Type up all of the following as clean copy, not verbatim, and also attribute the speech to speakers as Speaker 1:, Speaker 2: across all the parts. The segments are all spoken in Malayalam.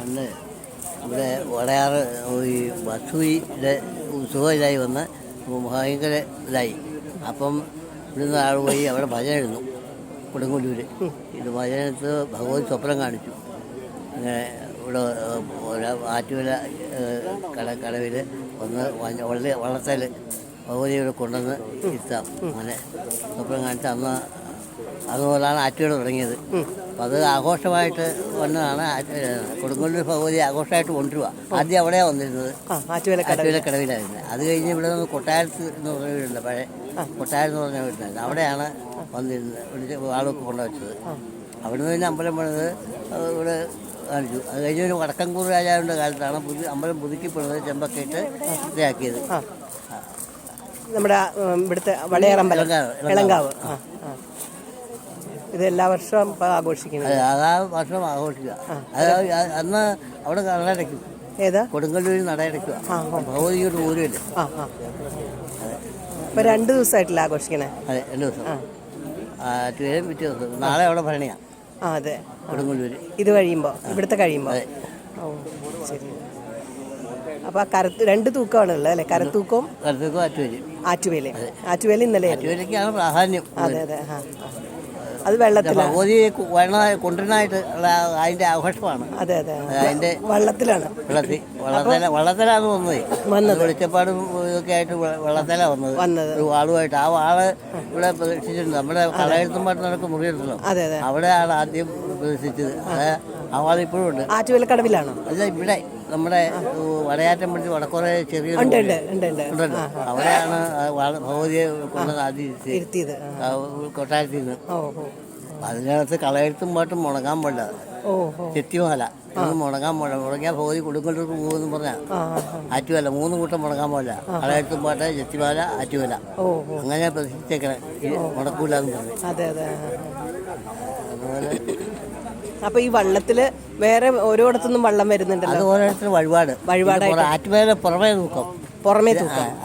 Speaker 1: അന്ന് ഇവിടെ വടയാറ് ഈ വസൂരിയുടെ സുഖമില്ലായി വന്ന് ഭയങ്കര ഇതായി. അപ്പം ഇവിടുന്ന് ആൾ പോയി അവിടെ ഭജന ഇരുന്നു കൊടുങ്ങല്ലൂർ. ഇത് ഭജനത്ത് ഭഗവതി സ്വപ്നം കാണിച്ചു. അങ്ങനെ ഇവിടെ ആറ്റുവില കടവിൽ ഒന്ന് വള്ളത്തേൽ ഭഗവതിയോടെ കൊണ്ടുവന്ന് ഇരുത്താം. അങ്ങനെ സ്വപ്നം കാണിച്ച് അന്ന് അതുപോലാണ് ആറ്റുവില തുടങ്ങിയത്. അപ്പം അത് ആഘോഷമായിട്ട് വന്നതാണ്. കൊടുങ്ങല്ലൂർ ഭഗവതി ആഘോഷമായിട്ട് കൊണ്ടുപോവുക. ആദ്യം അവിടെയാണ് വന്നിരുന്നത്, ആറ്റുവില കടവിലായിരുന്നു. അത് കഴിഞ്ഞ് ഇവിടെ നിന്ന് കൊട്ടാരത്ത് എന്ന് പറഞ്ഞ വീടുണ്ട്, പഴയ കൊട്ടാരം എന്ന് പറഞ്ഞ വീടുണ്ടായിരുന്നു. അവിടെയാണ് വന്നിരുന്നത്, ആളൊക്കെ കൊണ്ടുവച്ചത്. അവിടുന്ന് പിന്നെ അമ്പലം പണിത് ഇവിടെ കാണിച്ചു. അത് കഴിഞ്ഞ് ഒരു വടക്കൻകൂർ രാജാവിൻ്റെ കാലത്താണ് അമ്പലം പുതുക്കിപ്പെടുന്നത്, ചെമ്പൊക്കെ ഇട്ട് ഇതാക്കിയത്.
Speaker 2: നമ്മുടെ ഇവിടുത്തെ വളയറമ്പലം ഇളങ്കാവ്. ഇത് എല്ലാ വർഷവും ആഘോഷിക്കുന്നത്.
Speaker 1: അതാ വർഷം ആഘോഷിക്കുക. അന്ന് അവിടെ നടയടയ്ക്കും.
Speaker 2: ഏതാ?
Speaker 1: കൊടുങ്ങല്ലൂരിൽ നടയടയ്ക്കുക. ഭഗവതിയുടെ ഊരല്ലേ.
Speaker 2: ഇപ്പൊ 2 ദിവസമായിട്ടില്ല ആഘോഷിക്കണേ.
Speaker 1: അതെ, 2 ദിവസം. പിറ്റേ ദിവസം നാളെ അവിടെ ഭരണിയാണ്.
Speaker 2: അതെ,
Speaker 1: കൊടുങ്ങല്ലൂര്.
Speaker 2: ഇത് കഴിയുമ്പോ ഇവിടുത്തെ കഴിയുമ്പോ. ഓ ശരി. അപ്പൊ 2 തൂക്കമാണുള്ളത് അല്ലെ? കരത്തൂക്കവും ആറ്റുവേല. ആറ്റുവേല ഇന്നലെ.
Speaker 1: ആറ്റുവേലയ്ക്കാണ് പ്രാധാന്യം.
Speaker 2: അതെ അതെ. അത് വെള്ളത്തിലാണ്
Speaker 1: ഭഗവതിയെ കൊണ്ടുവരാനായിട്ട് അതിന്റെ ആഘോഷമാണ്.
Speaker 2: അതെ അതെ.
Speaker 1: അതിന്റെ
Speaker 2: വള്ളത്തിലാണ്.
Speaker 1: വള്ളത്തിലാണ് വന്നത്. വെളിച്ചപ്പാടും ഇതൊക്കെ ആയിട്ട് വെള്ളത്തിലാണ് വന്നത്. ഒരു വാളുമായിട്ട്. ആ വാള് ഇവിടെ പ്രദർശിച്ചിട്ടുണ്ട്. നമ്മുടെ കടയെഴുത്തുമായിട്ട് നടക്കുന്ന മുറിയെടുത്തല്ലോ, അവിടെയാണ് ആദ്യം പ്രദർശിച്ചത്. ആ വാൾ ഇപ്പോഴും ഉണ്ട്.
Speaker 2: ആറ്റുവേലക്കടവിലാണോ?
Speaker 1: അല്ല, ഇവിടെ നമ്മുടെ വടയാറ്റം പിടിച്ച് വടക്കുറേ ചെറിയ ഉണ്ടല്ലോ, അവിടെയാണ് ഭഗവതിയെ കൊണ്ടുവന്ന് ആദ്യം ഇരുത്തിയത്, കൊട്ടാരത്തിൽ നിന്ന്. അതിനകത്ത് കളയെഴുത്തും പാട്ടും മുടങ്ങാൻ പാടില്ല. ചെത്തിമാല മുടങ്ങാൻ പാടില്ല. മുടങ്ങിയാൽ ഭഗവതി കൊടുങ്ങല്ലൂർക്ക് പോകുമെന്ന് പറഞ്ഞാൽ ആറ്റുവേല 3 കൂട്ടം മുടങ്ങാൻ പാടില്ല. കളയെഴുത്തും പാട്ട്, ചെത്തിമാല, ആറ്റുവേല, അങ്ങനെ പ്രദർശിച്ചേക്കണേ, മുടക്കൂലെന്ന് പറഞ്ഞു. അതുപോലെ
Speaker 2: അപ്പൊ ഈ വള്ളത്തില് വേറെ ഓരോടത്തുനിന്നും വള്ളം വരുന്നുണ്ടല്ലോ.
Speaker 1: അത് ഓരോരുത്തരും വഴിപാടായിട്ട്. ആറ്റുവേല പുറമേ തൂക്കം.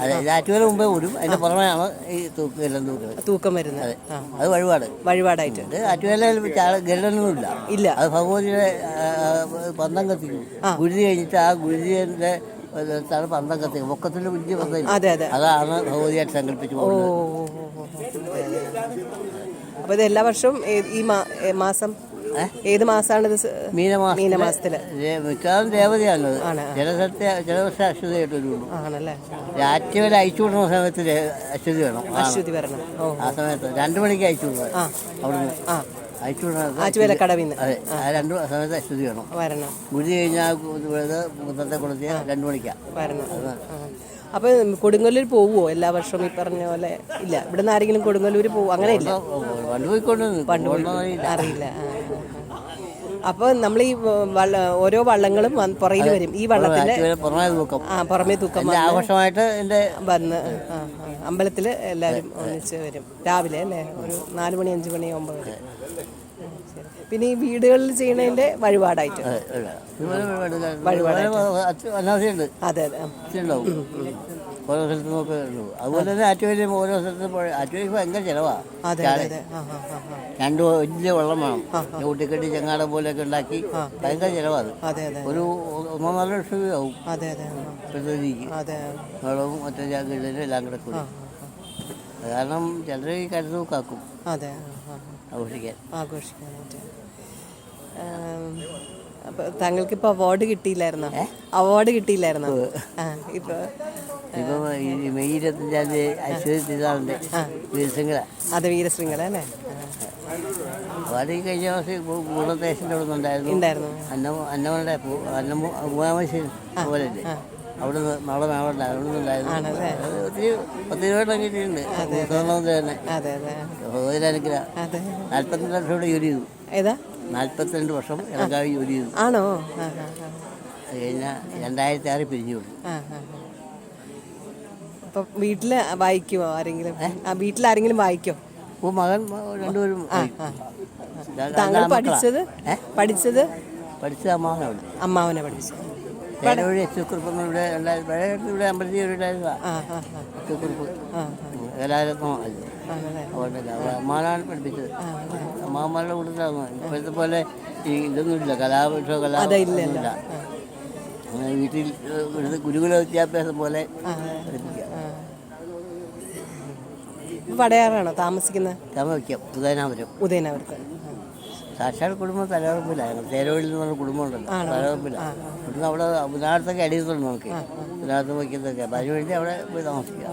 Speaker 1: അതെ, ആറ്റുവേല മുമ്പേ വരും. അതിന്റെ പുറമെയാണ് ഈ തൂക്കം വരുന്നത്. അത്
Speaker 2: വഴിപാടായിട്ട്.
Speaker 1: ആറ്റുവേല ഗരുഡനൊന്നുമില്ല.
Speaker 2: ഇല്ല.
Speaker 1: അത് ഭഗവതിയുടെ പന്തം കത്തിക്കും. ഗുരുതി കഴിഞ്ഞിട്ട് ആ ഗുരുതിന്റെ പന്തം കത്തിക്കും. പൊക്കത്തിന്റെ വലിയ പന്തം. അതാണ് ഭഗവതിയായിട്ട് സങ്കല്പിച്ചു പോകുന്നത്.
Speaker 2: അപ്പൊ ഇത് എല്ലാ വർഷവും ഈ മാസം ഏത് മാസമാണ് ഇത്? മീനമാസത്തില്.
Speaker 1: മിക്കവാറും ദേവതയാണത്. ചില വർഷം അശ്വതിയായിട്ട് വരുള്ളൂ. ആറ്റുവേല അയച്ചു വിടുന്ന സമയത്ത് അശ്വതി വേണം. ആ സമയത്ത് 2 മണിക്ക് അയച്ചു വിടുന്നത്. അവിടുന്ന് അയച്ചു വിടുന്നത്
Speaker 2: ആറ്റുവേലക്കടവിൽ.
Speaker 1: അതെ, ആ 2 സമയത്ത് അശ്വതി വേണം. ഗുരുതി കഴിഞ്ഞാൽ മുന്നത്തെ കൊടുത്ത് 2 മണിക്കാണ് വരണം.
Speaker 2: അപ്പൊ കൊടുങ്ങല്ലൂർ പോവുമോ എല്ലാ വർഷവും ഈ പറഞ്ഞ പോലെ? ഇല്ല, ഇവിടുന്ന് ആരെങ്കിലും കൊടുങ്ങല്ലൂർ പോവും? അങ്ങനെ ഇല്ല. പണ്ട് അറിയില്ല. അപ്പൊ നമ്മൾ ഈ ഓരോ വള്ളങ്ങളും പുറയിൽ വരും. ഈ വള്ളത്തിന്റെ പുറമേ തൂക്കം
Speaker 1: ആഘോഷമായിട്ട്
Speaker 2: വന്ന് അമ്പലത്തില് എല്ലാവരും ഒന്നിച്ച് വരും രാവിലെ അല്ലേ? ഒരു 4 മണി 5 മണി ആകുമ്പോൾ വരും. പിന്നെ ഈ വീടുകളിൽ ചെയ്യണതിന്റെ വഴിപാടായിട്ട്. അതെ അതെ.
Speaker 1: ഓരോ സ്ഥലത്തും ഒക്കെ ഉള്ളൂ. അതുപോലെ തന്നെ ആറ്റുവേലയും ഓരോ സ്ഥലത്തും ആറ്റുവേലയ്ക്ക് ഭയങ്കര ചിലവാണ്. 2 വലിയ വെള്ളം വേണം. ഊട്ടിക്കെട്ടി ചെങ്ങാടം പോലെയൊക്കെ ഉണ്ടാക്കി ഭയങ്കര ചിലവാണ്. ഒരു 1.5 ലക്ഷം രൂപയാവും പ്രതിനിധിക്ക്. വെള്ളവും മറ്റേ ജാഗ്രതയിലും എല്ലാം കൂടെ കൂടി. കാരണം ചിലർ ഈ കരുതൂക്കാക്കും
Speaker 2: ആഘോഷിക്കാനായിട്ട്. അപ്പൊ താങ്കൾക്കിപ്പോ അവാർഡ് കിട്ടിയില്ലായിരുന്നോ? അവാർഡ് കിട്ടിയില്ലായിരുന്നോ? ഇപ്പൊ
Speaker 1: മെയ് 25-ാം തീയതി അശ്വതി തിരുനാളിന്റെ വീരശൃംഖല.
Speaker 2: അതെ, വീരശൃംഖല അല്ലേ?
Speaker 1: അവാർഡ് കഴിഞ്ഞ മാസം ഗുണദേശൻ്റെ അവിടെ നിന്നുണ്ടായിരുന്നു. അന്നമയുടെ പോലെ അവിടുന്ന് നാളെ നാളുണ്ട്. അവിടെ നിന്നുണ്ടായിരുന്നു. ഒത്തിരി 10 രൂപ കിട്ടിയിട്ടുണ്ട്. തന്നെ ഭഗവതിരനുഗ്രഹം. 42 വർഷം ഇവിടെ ജോലി ചെയ്തു. 42 വർഷം ഇളങ്കാവി ജോലി ചെയ്തു.
Speaker 2: ആണോ?
Speaker 1: അത് കഴിഞ്ഞാൽ 2006 പിരിഞ്ഞു കൊടുത്തു.
Speaker 2: അപ്പൊ വീട്ടില് വായിക്കുമോ ആരെങ്കിലും? വീട്ടിലാരെങ്കിലും വായിക്കോ?
Speaker 1: മകൻ 2 പേരും.
Speaker 2: താങ്കൾ പഠിച്ചത് അമ്മാവനെ പഠിച്ചു.
Speaker 1: ഇവിടെ അമ്പലത്തിൽ കലാരത്നം അതുകൊണ്ടല്ല അമ്മാനാണ് പഠിപ്പിച്ചത്. അമ്മാമാരുടെ കൂട്ടത്തിലാണ്. ഇപ്പോഴത്തെ പോലെ ഈ ഇതൊന്നുമില്ല, കലാപക്ഷോ കലാപൊന്നുമില്ല. അങ്ങനെ വീട്ടിൽ ഗുരുകുല വിദ്യാഭ്യാസം പോലെ പഠിപ്പിക്കുക.
Speaker 2: വടയാറാണോ താമസിക്കുന്നത്?
Speaker 1: താമസിക്കാം ഉദയനാപുരം.
Speaker 2: ഉദയനാപുരത്ത്.
Speaker 1: സാക്ഷാൽ കുടുംബം തലവറപ്പിലാണ്. തേരോയിൽ എന്ന് പറഞ്ഞ കുടുംബമുണ്ടല്ലോ, തലവറപ്പിലാണ്. ഇവിടുന്ന് അവിടെ ബുധനാഴ്ചയൊക്കെ അടിയത്തുണ്ട് നമുക്ക്. ബുധനാഴ്ച വയ്ക്കുന്നതൊക്കെ. അപ്പം അതിനുവേണ്ടി അവിടെ പോയി താമസിക്കുക.